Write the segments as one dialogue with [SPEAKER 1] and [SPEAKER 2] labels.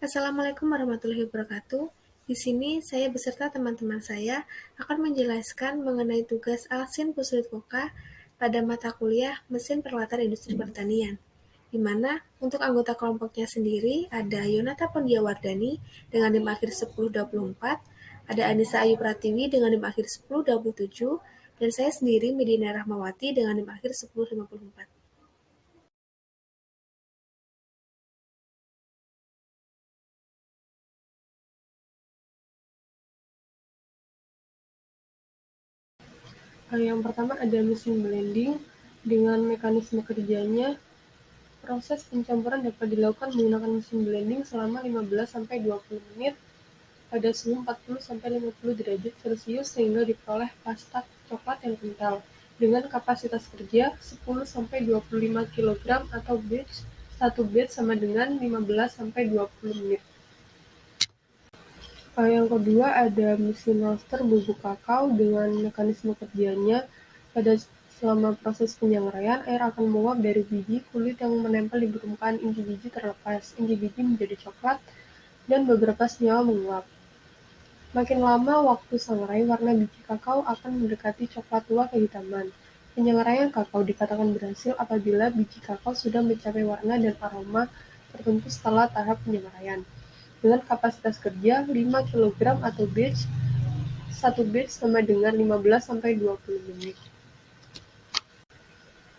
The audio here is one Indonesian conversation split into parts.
[SPEAKER 1] Assalamualaikum warahmatullahi wabarakatuh. Di sini saya beserta teman-teman saya akan menjelaskan mengenai tugas Alsin Puslit Koka pada mata kuliah Mesin Peralatan Industri Pertanian. Di mana untuk anggota kelompoknya sendiri ada Yonata Pondiawardani dengan NIM akhir 1024, ada Anissa Ayu Pratiwi dengan NIM akhir 1027, dan saya sendiri Medina Rahmawati dengan NIM akhir 1054.
[SPEAKER 2] Yang pertama ada mesin blending dengan mekanisme kerjanya. Proses pencampuran dapat dilakukan menggunakan mesin blending selama 15-20 menit pada suhu 40-50 derajat Celcius sehingga diperoleh pasta coklat yang kental dengan kapasitas kerja 10-25 kg atau batch. Satu batch sama dengan 15-20 menit. Yang kedua ada mesin roaster bubuk kakao dengan mekanisme kerjanya. Pada selama proses penyangrai, air akan menguap dari biji, kulit yang menempel di permukaan inti biji terlepas, inti biji menjadi coklat, dan beberapa senyawa menguap. Makin lama waktu sangrai, warna biji kakao akan mendekati coklat tua kehitaman. Penyangrai kakao dikatakan berhasil apabila biji kakao sudah mencapai warna dan aroma tertentu setelah tahap penyangrai. Dengan kapasitas kerja 5 kg atau batch, satu batch sama dengan 15-20 menit.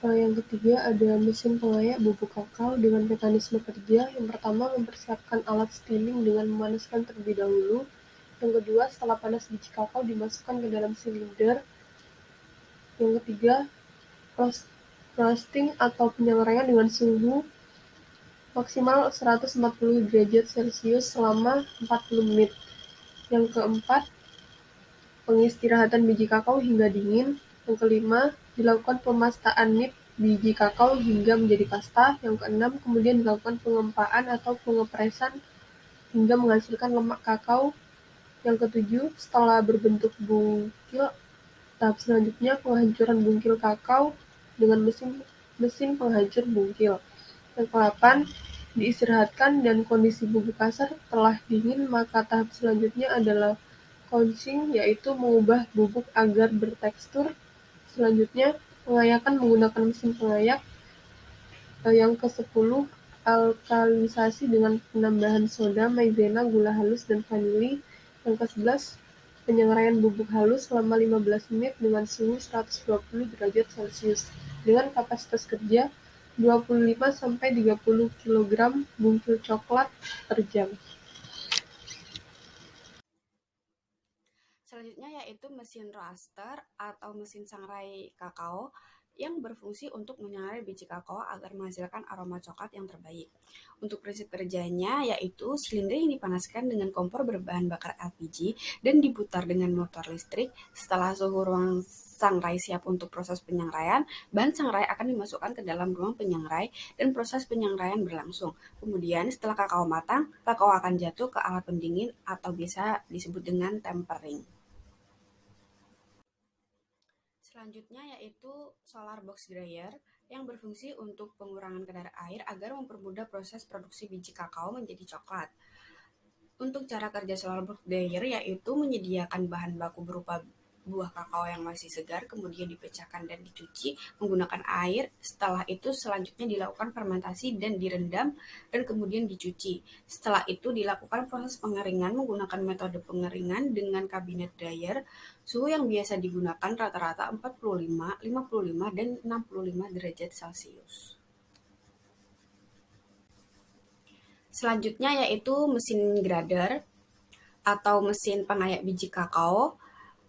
[SPEAKER 2] Yang ketiga ada mesin pengayak bubuk kakao dengan mekanisme kerja. Yang pertama mempersiapkan alat steaming dengan memanaskan terlebih dahulu. Yang kedua setelah panas biji kakao dimasukkan ke dalam silinder. Yang ketiga roasting atau penyangrai dengan suhu maksimal 140 derajat Celcius selama 40 menit. Yang keempat, pengistirahatan biji kakao hingga dingin. Yang kelima, dilakukan pemastaan nib biji kakao hingga menjadi pasta. Yang keenam, kemudian dilakukan pengempaan atau pengepresan hingga menghasilkan lemak kakao. Yang ketujuh, setelah berbentuk bungkil, tahap selanjutnya penghancuran bungkil kakao dengan mesin penghancur bungkil. Yang ke-8, diistirahatkan dan kondisi bubuk kasar telah dingin, maka tahap selanjutnya adalah couching, yaitu mengubah bubuk agar bertekstur. Selanjutnya, pengayakan menggunakan mesin pengayak. Yang ke-10, alkalisasi dengan penambahan soda, maizena, gula halus, dan vanili. Yang ke-11, penyangrai bubuk halus selama 15 menit dengan suhu 120 derajat Celcius dengan kapasitas kerja 25-30 kg bungkil coklat per jam.
[SPEAKER 3] Selanjutnya yaitu mesin roaster atau mesin sangrai kakao yang berfungsi untuk menyangrai biji kakao agar menghasilkan aroma coklat yang terbaik. Untuk prinsip kerjanya yaitu silinder yang dipanaskan dengan kompor berbahan bakar LPG dan diputar dengan motor listrik. Setelah suhu ruang sangrai siap untuk proses penyangraian, bahan sangrai akan dimasukkan ke dalam ruang penyangrai dan proses penyangraian berlangsung. Kemudian setelah kakao matang, kakao akan jatuh ke alat pendingin atau biasa disebut dengan tempering. Selanjutnya yaitu solar box dryer yang berfungsi untuk pengurangan kadar air agar mempermudah proses produksi biji kakao menjadi coklat. Untuk cara kerja solar box dryer yaitu menyediakan bahan baku berupa buah kakao yang masih segar, kemudian dipecahkan dan dicuci menggunakan air. Setelah itu selanjutnya dilakukan fermentasi dan direndam dan kemudian dicuci. Setelah itu dilakukan proses pengeringan menggunakan metode pengeringan dengan kabinet dryer. Suhu yang biasa digunakan rata-rata 45, 55, dan 65 derajat Celcius. Selanjutnya yaitu mesin grader atau mesin pengayak biji kakao,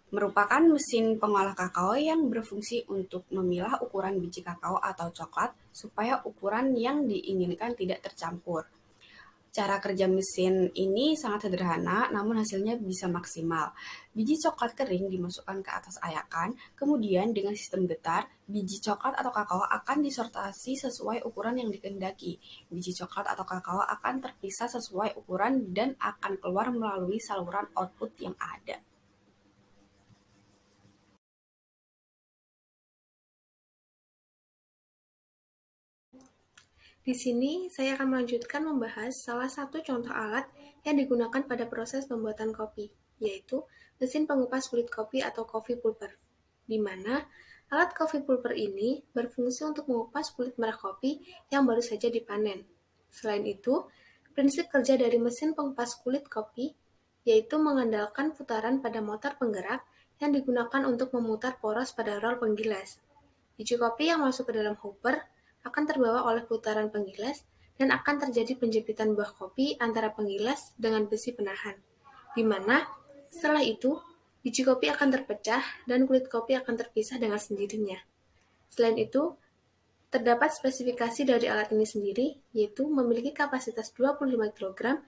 [SPEAKER 3] merupakan mesin pengolah kakao yang berfungsi untuk memilah ukuran biji kakao atau coklat supaya ukuran yang diinginkan tidak tercampur. Cara kerja mesin ini sangat sederhana, namun hasilnya bisa maksimal. Biji coklat kering dimasukkan ke atas ayakan, kemudian dengan sistem getar, biji coklat atau kakao akan disortasi sesuai ukuran yang dikehendaki. Biji coklat atau kakao akan terpisah sesuai ukuran dan akan keluar melalui saluran output yang ada.
[SPEAKER 1] Di sini, saya akan melanjutkan membahas salah satu contoh alat yang digunakan pada proses pembuatan kopi, yaitu mesin pengupas kulit kopi atau coffee pulper, di mana alat coffee pulper ini berfungsi untuk mengupas kulit merah kopi yang baru saja dipanen. Selain itu, prinsip kerja dari mesin pengupas kulit kopi yaitu mengandalkan putaran pada motor penggerak yang digunakan untuk memutar poros pada rol penggilas. Biji kopi yang masuk ke dalam hopper akan terbawa oleh putaran penggilas dan akan terjadi penjepitan buah kopi antara penggilas dengan besi penahan, di mana setelah itu biji kopi akan terpecah dan kulit kopi akan terpisah dengan sendirinya. Selain itu, terdapat spesifikasi dari alat ini sendiri, yaitu memiliki kapasitas 25 kg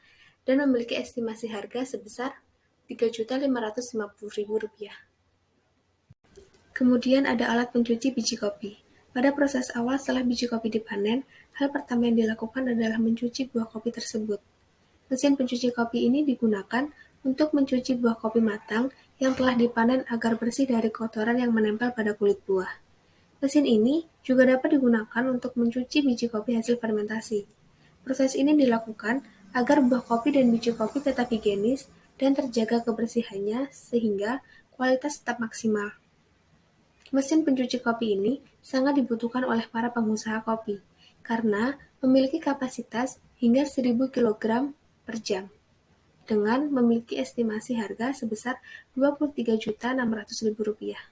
[SPEAKER 1] dan memiliki estimasi harga sebesar Rp3.550.000. Kemudian ada alat pencuci biji kopi. Pada proses awal setelah biji kopi dipanen, hal pertama yang dilakukan adalah mencuci buah kopi tersebut. Mesin pencuci kopi ini digunakan untuk mencuci buah kopi matang yang telah dipanen agar bersih dari kotoran yang menempel pada kulit buah. Mesin ini juga dapat digunakan untuk mencuci biji kopi hasil fermentasi. Proses ini dilakukan agar buah kopi dan biji kopi tetap higienis dan terjaga kebersihannya sehingga kualitas tetap maksimal. Mesin pencuci kopi ini sangat dibutuhkan oleh para pengusaha kopi karena memiliki kapasitas hingga 1.000 kg per jam dengan memiliki estimasi harga sebesar Rp23.600.000.